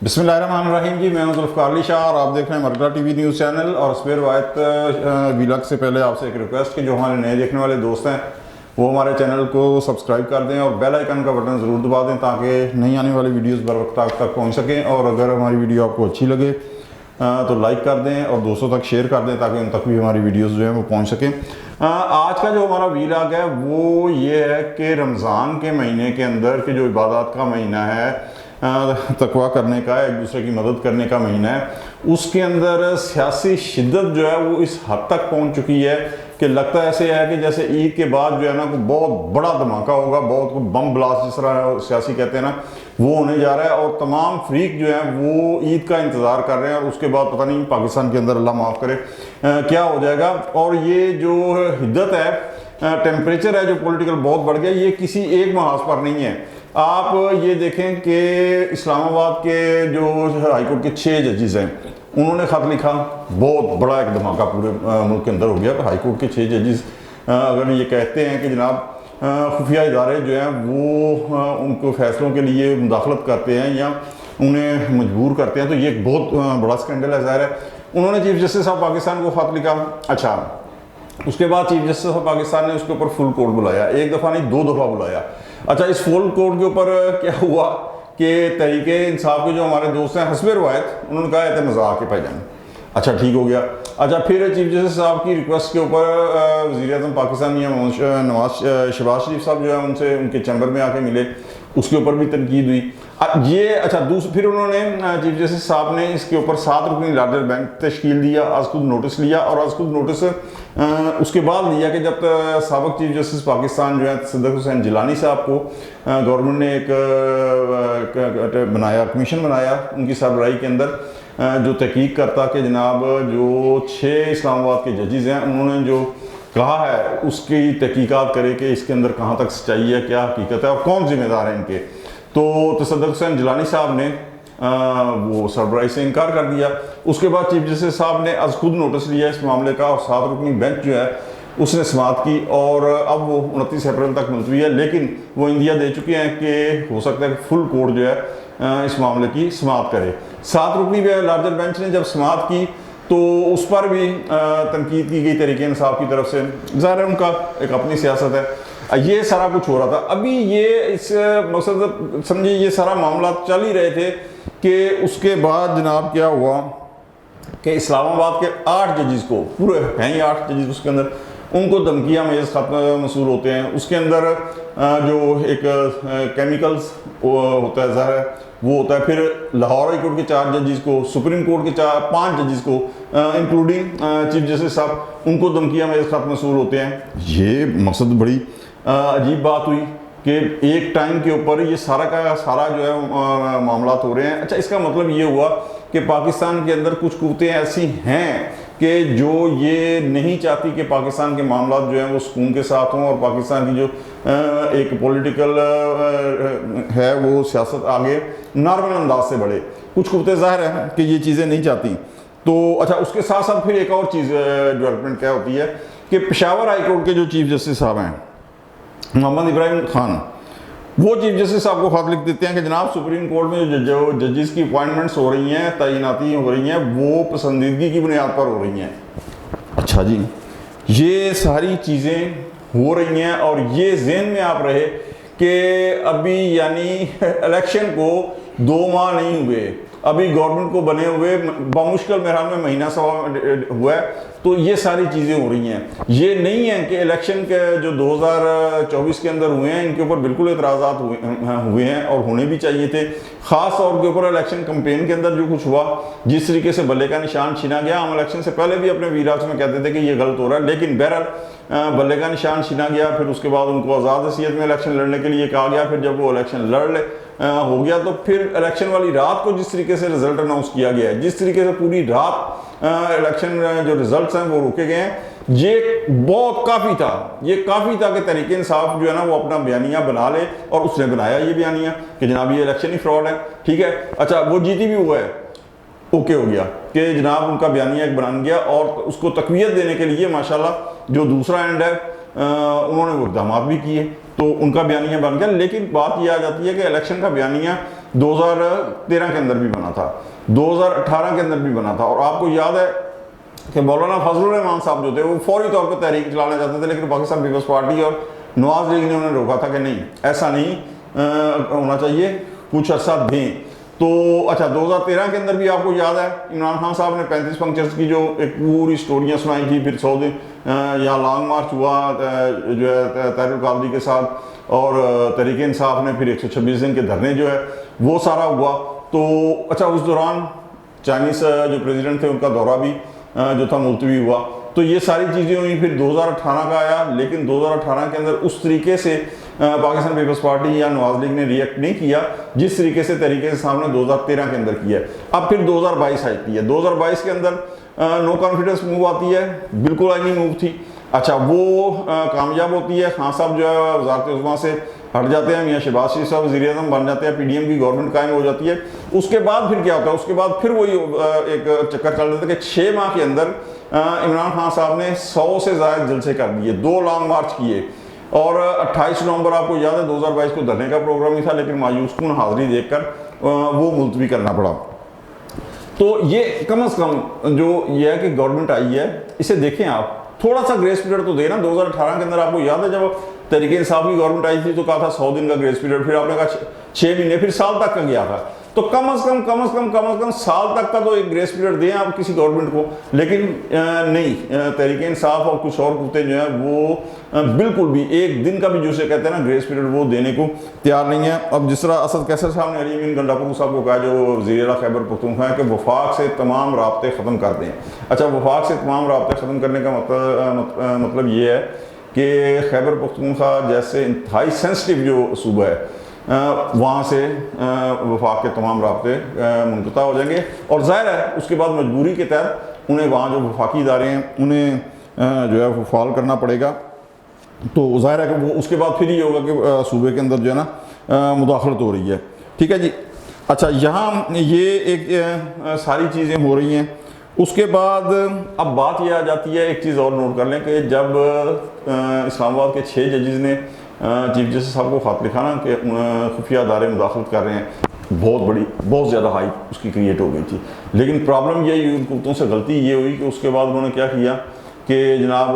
बिस्मिल्लाहिर्रहमानिर्रहीम जी, मैं हूं ज़ुल्फ़िकार अली शाह और आप देख रहे हैं मरकज़ टीवी न्यूज़ चैनल। और इस पर रवायत विलॉग से पहले आपसे एक रिक्वेस्ट कि जो हमारे नए देखने वाले दोस्त हैं वो हमारे चैनल को सब्सक्राइब कर दें और बेल आइकन का बटन ज़रूर दबा दें ताकि नई आने वाली वीडियोस बर वक्त आप तक पहुँच सकें। और अगर हमारी वीडियो आपको अच्छी लगे तो लाइक कर दें और दोस्तों तक शेयर कर दें ताकि उन तक भी हमारी वीडियोस जो है वो पहुंच सकें। आज का जो हमारा वीलॉग है वो ये है कि रमज़ान के महीने के अंदर के जो इबादत का महीना है, तकवा करने का, एक दूसरे की मदद करने का महीना है, उसके अंदर सियासी शिद्दत जो है वो इस हद तक पहुंच चुकी है कि लगता ऐसे है कि जैसे ईद के बाद जो है ना कोई बहुत बड़ा धमाका होगा, बहुत कोई बम ब्लास्ट जिस तरह सियासी कहते हैं ना वो होने जा रहा है। और तमाम फ्रीक जो है वो ईद का इंतज़ार कर रहे हैं और उसके बाद पता नहीं पाकिस्तान के अंदर अल्लाह माफ़ करे क्या हो जाएगा। और ये जो हिद्दत है, टेम्परेचर है जो पॉलिटिकल बहुत बढ़ गया, ये किसी एक महाज पर नहीं है। आप ये देखें कि इस्लामाबाद के जो हाईकोर्ट के 6 जजेस हैं उन्होंने ख़त लिखा, बहुत बड़ा एक धमाका पूरे मुल्क के अंदर हो गया। हाईकोर्ट के 6 जजेस अगर ये कहते हैं कि जनाब खुफिया इदारे जो हैं वो उनको फैसलों के लिए मुदाखलत करते हैं या उन्हें मजबूर करते हैं तो ये एक बहुत बड़ा स्कैंडल है। ज़ाहिर है उन्होंने चीफ जस्टिस ऑफ पाकिस्तान को ख़त लिखा। अच्छा, उसके बाद चीफ जस्टिस ऑफ पाकिस्तान ने उसके ऊपर फुल कोर्ट बुलाया, एक दफ़ा नहीं 2 दफ़ा बुलाया। अच्छा, इस फुल कोर्ट के ऊपर क्या हुआ कि तहरीके इंसाफ के जो हमारे दोस्त हैं हस्बे रवायत उन्होंने कहा है मजाक के भाईजान। अच्छा, ठीक हो गया। अच्छा, फिर चीफ जस्टिस साहब की रिक्वेस्ट के ऊपर वज़ीर-ए-आज़म पाकिस्तान या शहबाज शरीफ साहब जो है उनसे उनके चैम्बर में आके मिले, उसके ऊपर भी तनकीद हुई। ये अच्छा फिर उन्होंने चीफ जस्टिस साहब ने इसके ऊपर 7 रुकनी लार्जर बेंच तश्कील दिया, आज खुद नोटिस लिया और आज खुद नोटिस उसके बाद लिया कि जब साबिक़ चीफ जस्टिस पाकिस्तान जो है सदक हुसैन जिलानी साहब को गवर्नमेंट ने एक बनाया, कमीशन बनाया उनकी सरबराही के अंदर जो तहकीक करता कि जनाब जो 6 इस्लामाबाद के जजेस हैं उन्होंने जो कहा है उसकी तहकीकात करे कि इसके अंदर कहाँ तक सच्चाई है, क्या हकीकत है और कौन जिम्मेदार है इनके। तो सदक हुसैन जिलानी साहब ने वो सरबराही से इनकार कर दिया। उसके बाद चीफ जस्टिस साहब ने आज खुद नोटिस लिया इस मामले का और 7 रुकनी बेंच जो है उसने समाअत की और अब वो 29 अप्रैल तक मुलतवी है, लेकिन वो इंदिया दे चुके हैं कि हो सकता है कि फुल कोर्ट जो है इस मामले की समाअत करे। 7 रुकनी लार्जर बेंच ने जब समाअत की तो उस पर भी तनकीद की गई तरीके इंसाफ की तरफ से। ज़ाहिर है उनका एक अपनी सियासत है। ये सारा कुछ हो रहा था। अभी ये इस मकसद समझिए ये सारा मामला चल ही रहे थे कि उसके बाद जनाब क्या हुआ कि इस्लामाबाद के 8 जजेस को, पूरे हैं ही 8 जजेस, उसके अंदर उनको धमकियाँ मेज़ ख़त मसूल होते हैं। उसके अंदर जो एक केमिकल्स होता है ज़ाहिर है वो होता है। फिर लाहौर हाई कोर्ट के 4 जजेस को, सुप्रीम कोर्ट के 5 जजेस को इंक्लूडिंग चीफ जस्टिस साहब, उनको धमकियाँ मेज़ ख़त मसूल होते हैं। ये मकसद बड़ी अजीब बात हुई कि एक टाइम के ऊपर ये सारा का सारा जो है मामला हो रहे हैं। अच्छा, इसका मतलब ये हुआ कि पाकिस्तान के अंदर कुछ कुव्वतें ऐसी हैं कि जो ये नहीं चाहती कि पाकिस्तान के मामला जो हैं वो सुकून के साथ हों और पाकिस्तान की जो एक पॉलिटिकल है वो सियासत आगे नॉर्मल अंदाज से बढ़े। कुछ कुव्वतें ज़ाहिर है कि ये चीज़ें नहीं चाहती। तो अच्छा, उसके साथ साथ फिर एक और चीज़ डेवलपमेंट क्या होती है कि पेशावर हाई कोर्ट के जो चीफ जस्टिस साहब हैं मोहम्मद इब्राहिम खान, वो चीफ जस्टिस साहब को खत लिख देते हैं कि जनाब सुप्रीम कोर्ट में जो जजेस की अपॉइंटमेंट्स हो रही हैं, तैनाती हो रही हैं, वो पसंदीदगी की बुनियाद पर हो रही हैं। अच्छा जी, ये सारी चीज़ें हो रही हैं और ये ज़हन में आप रहे कि अभी यानी इलेक्शन को 2 माह नहीं हुए, अभी गवर्नमेंट को बने हुए बामुश्किल मेरे ख्याल में महीना सवा हुआ है। तो ये सारी चीज़ें हो रही हैं। ये नहीं है कि इलेक्शन के जो 2024 के अंदर हुए हैं इनके ऊपर बिल्कुल एतराज़ात हुए हैं और होने भी चाहिए थे। ख़ास तौर के ऊपर इलेक्शन कैंपेन के अंदर जो कुछ हुआ, जिस तरीके से बल्ले का निशान छीना गया, हम इलेक्शन से पहले भी अपने वीराज में कहते थे कि ये गलत हो रहा है, लेकिन बहरहाल बल्ले का निशान छीना गया। फिर उसके बाद उनको आज़ाद हैसियत में इलेक्शन लड़ने के लिए कहा गया। फिर जब वो इलेक्शन हो गया तो फिर इलेक्शन वाली रात को जिस तरीके से रिजल्ट अनाउंस किया गया है, जिस तरीके से पूरी रात इलेक्शन जो रिजल्ट्स हैं वो रोके गए हैं, ये बहुत काफ़ी था। ये काफ़ी था कि तहरीके इंसाफ जो है ना वो अपना बयानिया बना ले और उसने बनाया ये बयानिया कि जनाब ये इलेक्शन ही फ्रॉड है। ठीक है, अच्छा वो जीती भी हुआ है, ओके हो गया कि जनाब उनका बयानिया एक बन गया और उसको तकवीयत देने के लिए माशाल्लाह जो दूसरा एंड है उन्होंने वो इक़दाम भी किए तो उनका बयानिया बन गया। लेकिन बात यह आ जाती है कि इलेक्शन का बयानिया 2013 के अंदर भी बना था, 2018 के अंदर भी बना था। और आपको याद है कि मौलाना फजलुर रहमान साहब जो थे वो फौरी तौर पर तहरीक चलाना चाहते थे, लेकिन पाकिस्तान पीपल्स पार्टी और नवाज लीग ने उन्हें रोका था कि नहीं, ऐसा नहीं होना चाहिए, कुछ अर्सा दें। तो अच्छा, 2013 के अंदर भी आपको याद है इमरान खान साहब ने 35 पंक्चर्स की जो एक पूरी स्टोरियाँ सुनाई थी, फिर 100 दिन यहाँ लॉन्ग मार्च हुआ जो है तहरीर कादरी के साथ, और तहरीक इंसाफ ने फिर 126 दिन के धरने जो है वो सारा हुआ। तो अच्छा, उस दौरान चाइनीज़ जो प्रेसिडेंट थे उनका दौरा भी जो था मुलतवी हुआ। तो ये सारी चीज़ें हुई, फिर 2018 का आया, लेकिन 2018 के अंदर उस तरीके से पाकिस्तान पीपल्स पार्टी या नवाज लीग ने रिएक्ट नहीं किया जिस तरीके से सामने 2013 के अंदर किया है। अब फिर 2022 आती है, 2022 के अंदर नो कॉन्फिडेंस मूव आती है, बिल्कुल आईनी मूव थी। अच्छा, वो कामयाब होती है, खान साहब जो है वज़ारत उज़्मा से हट जाते हैं, मियाँ शहबाज शरीफ साहब वज़ीर-ए-आज़म बन जाते हैं, PDM की गवर्नमेंट कायम हो जाती है। उसके बाद फिर क्या होता है, उसके बाद फिर वही एक चक्कर चल रहा था कि 6 माह के अंदर इमरान खान साहब ने 100 से ज़्यादा जलसे कर दिए, 2 लॉन्ग मार्च किए, और 28 नवंबर आपको याद है 2022 को धरने का प्रोग्राम ही था, लेकिन मायूस कुन हाजिरी देखकर वो मुलतवी करना पड़ा। तो ये कम से कम जो ये है कि गवर्नमेंट आई है, इसे देखें आप, थोड़ा सा ग्रेस पीरियड तो देना। 2018 के अंदर आपको याद है जब तहरीक इंसाफ की गवर्नमेंट आई थी तो कहा था 100 दिन का ग्रेस पीरियड, फिर आपने कहा 6 महीने, फिर साल तक का गया था। तो कम से कम साल तक का तो एक ग्रेस पीरियड दें आप किसी गवर्नमेंट को, लेकिन नहीं, तहरीक इंसाफ और कुछ और कुत्ते जो हैं वो बिल्कुल भी एक दिन का भी जिसे कहते हैं ना ग्रेस पीरियड, वो देने को तैयार नहीं है। अब जिस तरह असद कैसर साहब ने अली अमीन गंडापुर साहब को कहा, जो वज़ीर खैबर पख्तूनख्वा है, कि वफाक से तमाम राब्ते ख़त्म कर दें। अच्छा, वफाक से तमाम राब्ते ख़त्म करने का मतलब ये है कि खैबर पख्तूनख्वा जैसे इंतहाई सेंसिटिव जो सूबा है वहाँ से वफाक के तमाम राब्ते मुनक़ता हो जाएंगे, और ज़ाहिर है उसके बाद मजबूरी के तहत उन्हें वहाँ जो वफाकी इदारे हैं उन्हें जो है वो फॉल करना पड़ेगा। तो ज़ाहिर है कि वो उसके बाद फिर ये होगा कि सूबे के अंदर जो है ना मुदाखलत हो रही है। ठीक है जी। अच्छा, यहाँ ये एक सारी चीज़ें हो रही हैं। उसके बाद अब बात यह आ जाती है, एक चीज़ और नोट कर लें कि जब इस्लामाबाद के 6 जजेस ने चीफ जस्टिस साहब को ख़त लिखा ना कि खुफिया अदारे मुदाखलत कर रहे हैं, बहुत ज़्यादा हाइप उसकी क्रिएट हो गई थी। लेकिन प्रॉब्लम यही हुई, उन कुत्तों से गलती ये हुई कि उसके बाद उन्होंने क्या किया कि जनाब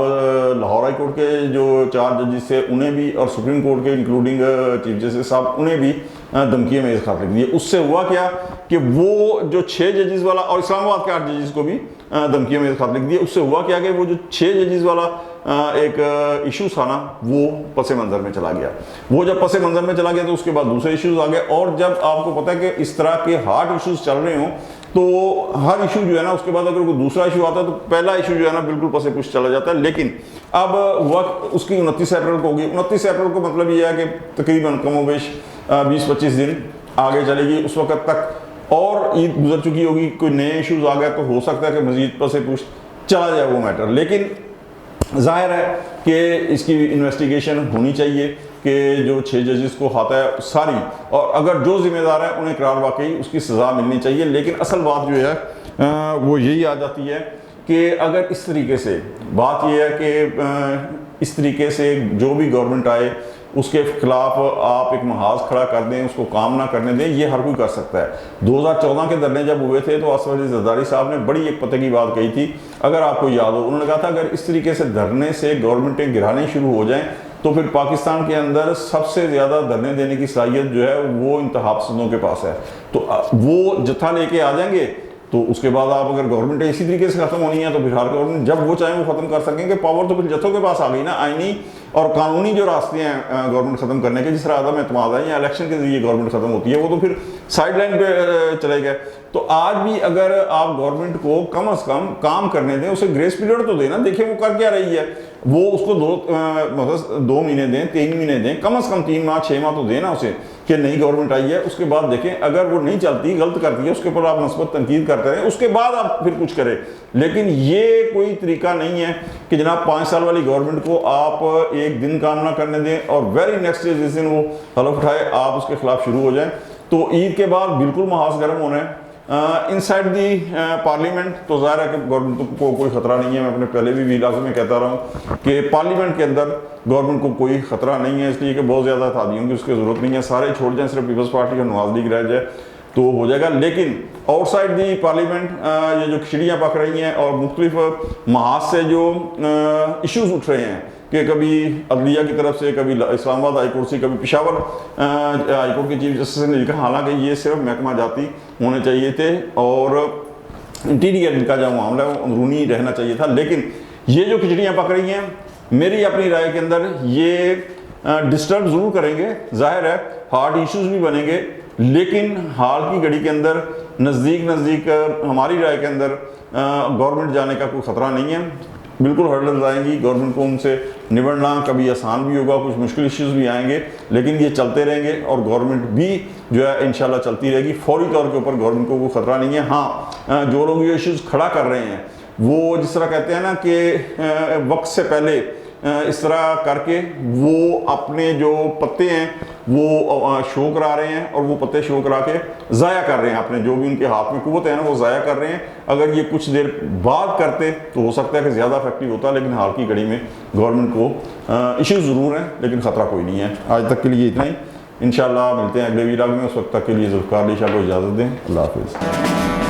लाहौर हाई कोर्ट के जो 4 जजेस थे उन्हें भी, और सुप्रीम कोर्ट के इंक्लूडिंग चीफ जस्टिस साहब, उन्हें भी धमकियों में खत लिख दिए। उससे हुआ क्या कि वो जो 6 जजेस वाला, और इस्लामाबाद के 8 जजेस को भी धमकियों में खत लिख दिए। उससे हुआ क्या कि वो जो 6 जजेस वाला एक इशू था ना, वो पस मंज़र में चला गया। वो जब पस मंज़र में चला गया तो उसके बाद दूसरे इशूज़ आ गए, और जब आपको पता है कि इस तरह के हार्ड इशूज़ चल रहे हों तो हर इशू जो है ना उसके बाद अगर कोई दूसरा इशू आता है तो पहला इशू जो है ना बिल्कुल पसे पुश चला जाता है। लेकिन अब वक्त उसकी 29 अप्रैल को होगी। 29 अप्रैल को मतलब ये है कि तकरीबन कमोबेश 20-25 दिन आगे चलेगी उस वक्त तक, और ईद गुजर चुकी होगी, कोई नए इशूज़ आ गए तो हो सकता है कि मजीद पसे पुश चला जाए वो मैटर। लेकिन जाहिर है कि इसकी इन्वेस्टिगेशन होनी चाहिए कि जो 6 जजेस को खाता है सारी, और अगर जो जिम्मेदार है उन्हें करार वाकई उसकी सज़ा मिलनी चाहिए। लेकिन असल बात जो है वो यही आ जाती है कि अगर इस तरीके से बात यह है कि इस तरीके से जो भी गवर्नमेंट आए उसके खिलाफ आप एक महाज खड़ा कर दें, उसको काम ना करने दें, ये हर कोई कर सकता है। 2014 के धरने जब हुए थे तो असद अली ज़रदारी साहब ने बड़ी एक पते की बात कही थी, अगर आपको याद हो। उन्होंने कहा था अगर इस तरीके से धरने से गवर्नमेंटें गिरानी शुरू हो जाएं तो फिर पाकिस्तान के अंदर सबसे ज़्यादा धरने देने की सलाहियत जो है वो इंतहा पसंदों के पास है। तो वो जत्था लेके आ जाएंगे, तो उसके बाद आप अगर गवर्नमेंट इसी तरीके से ख़त्म होनी है तो फिर हर गवर्नमेंट जब वो चाहे वो ख़त्म कर सकेंगे। पावर तो फिर जत्थों के पास आ गई ना। आईनी और कानूनी जो रास्ते हैं गवर्नमेंट ख़त्म करने के, जिस तरह आदम एतमाद है या इलेक्शन के जरिए गवर्नमेंट ख़त्म होती है, वो तो फिर साइड लाइन पे चले गए। तो आज भी अगर आप गवर्नमेंट को कम से कम काम करने दें, उसे ग्रेस पीरियड तो देना, देखिए वो कर क्या रही है। वो उसको 2 महीने दें, 3 महीने दें, कम से कम 3 माह 6 माह तो देना उसे कि नई गवर्नमेंट आई है। उसके बाद देखें अगर वो नहीं चलती, गलत करती है, उसके ऊपर आप नस्बत तनकीद करते रहें, उसके बाद आप फिर कुछ करें। लेकिन ये कोई तरीका नहीं है कि जनाब 5 साल वाली गवर्नमेंट को आप एक दिन काम ना करने दें और वेरी नेक्स्ट डे जिस दिन वो हलफ उठाए आप उसके खिलाफ शुरू हो जाएं। तो ईद के बाद बिल्कुल महाज गर्म होना है। इनसाइड दी पार्लियामेंट तो ज़ाहिर है कि गवर्नमेंट को कोई ख़तरा नहीं है। मैं अपने पहले भी वीलाग में कहता रहा हूँ कि पार्लियामेंट के अंदर गवर्नमेंट को कोई ख़तरा नहीं है, इसलिए कि बहुत ज़्यादा तादियों की उसकी ज़रूरत नहीं है। सारे छोड़ जाएँ, सिर्फ पीपल्स पार्टी और नवाज लीग रह जाए तो हो जाएगा। लेकिन आउटसाइड दी पार्लियामेंट ये जो खिचड़ियाँ पक रही हैं और मुख्तलिफ महाज से जो इश्यूज़ उठ रहे हैं कि कभी अदलिया की तरफ से, कभी इस्लामाबाद हाई कोर्ट से, कभी पेशावर हाई कोर्ट के चीफ जस्टिस ने लिखा, हालांकि ये सिर्फ महकमा जाती होने चाहिए थे और इंटीरियर इनका जो मामला है वो अंदरूनी रहना चाहिए था। लेकिन ये जो खिचड़ियाँ पक रही हैं, मेरी अपनी राय के अंदर ये डिस्टर्ब ज़रूर करेंगे, जाहिर है हार्ड इश्यूज़ भी बनेंगे, लेकिन हाल की घड़ी के अंदर नज़दीक हमारी राय के अंदर गवर्नमेंट जाने का कोई ख़तरा नहीं है। बिल्कुल हर्डल्स आएंगी, गवर्नमेंट को उनसे निबड़ना कभी आसान भी होगा, कुछ मुश्किल इश्यूज़ भी आएंगे, लेकिन ये चलते रहेंगे और गवर्नमेंट भी जो है इंशाल्लाह चलती रहेगी। फौरी तौर के ऊपर गवर्नमेंट को कोई ख़तरा नहीं है। हाँ, जो लोग ये इश्यूज़ खड़ा कर रहे हैं वो जिस तरह कहते हैं ना कि वक्त से पहले इस तरह करके वो अपने जो पत्ते हैं वो शो करा रहे हैं और वो पत्ते शो करा के ज़ाया कर रहे हैं, अपने जो भी उनके हाथ में कुव्वत है ना वो ज़ाया कर रहे हैं। अगर ये कुछ देर बाद करते तो हो सकता है कि ज़्यादा इफेक्टिव होता, लेकिन हाल की घड़ी में गवर्नमेंट को इश्यूज़ ज़रूर हैं लेकिन ख़तरा कोई नहीं है। आज तक के लिए इतना ही, इंशाल्लाह मिलते हैं अगले वीडियो में। उस वक्त तक के लिए ज़ुल्फ़िकार अली शाह को इजाज़त दें। अल्लाह हाफ़िज़।